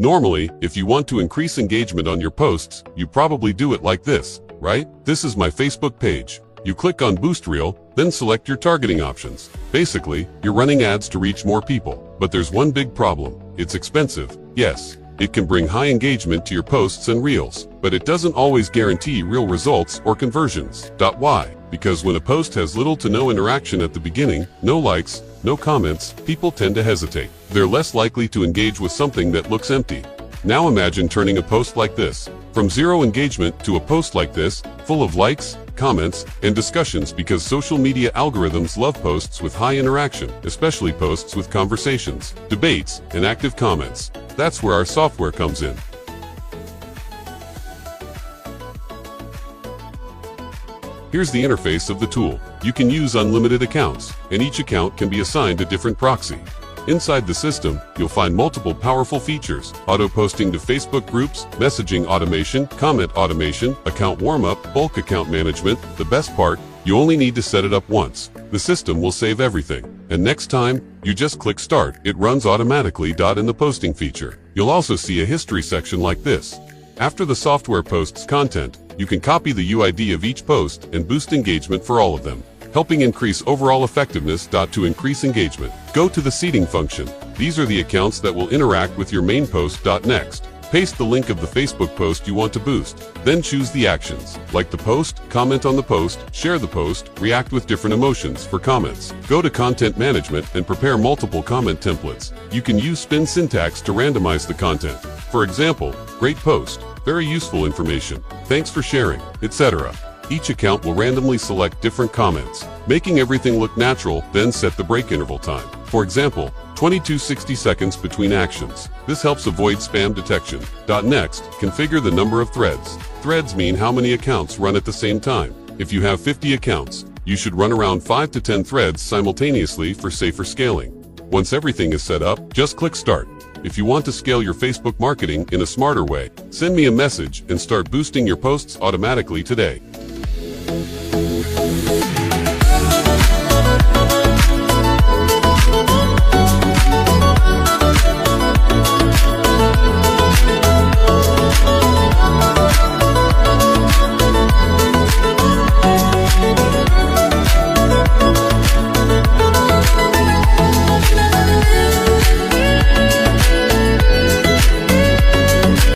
Normally, if you want to increase engagement on your posts, you probably do it like this, right? This is my Facebook page. You click on Boost Reel, then select your targeting options. Basically, you're running ads to reach more people. But there's one big problem. It's expensive. Yes, it can bring high engagement to your posts and reels, but it doesn't always guarantee real results or conversions. Why? Because when a post has little to no interaction at the beginning, no likes, no comments, people tend to hesitate. They're less likely to engage with something that looks empty. Now imagine turning a post like this from zero engagement to a post like this, full of likes, comments, and discussions, because social media algorithms love posts with high interaction, especially posts with conversations, debates, and active comments. That's where our software comes in. Here's the interface of the tool. You can use unlimited accounts, and each account can be assigned a different proxy. Inside the system, you'll find multiple powerful features: auto-posting to Facebook groups, messaging automation, comment automation, account warm-up, bulk account management. The best part, you only need to set it up once. The system will save everything, and next time, you just click Start. It runs automatically. In the posting feature, you'll also see a history section like this. After the software posts content, you can copy the UID of each post and boost engagement for all of them, helping increase overall effectiveness. To increase engagement, go to the seeding function. These are the accounts that will interact with your main post. Next, paste the link of the Facebook post you want to boost. Then choose the actions, like the post, comment on the post, share the post, react with different emotions for comments. Go to Content Management and prepare multiple comment templates. You can use spin syntax to randomize the content. For example, great post, very useful information, thanks for sharing, etc. Each account will randomly select different comments, making everything look natural. Then set the break interval time. For example, 20–60 seconds between actions. This helps avoid spam detection. Next, configure the number of threads. Threads mean how many accounts run at the same time. If you have 50 accounts, you should run around 5 to 10 threads simultaneously for safer scaling. Once everything is set up, just click Start. If you want to scale your Facebook marketing in a smarter way, send me a message and start boosting your posts automatically today.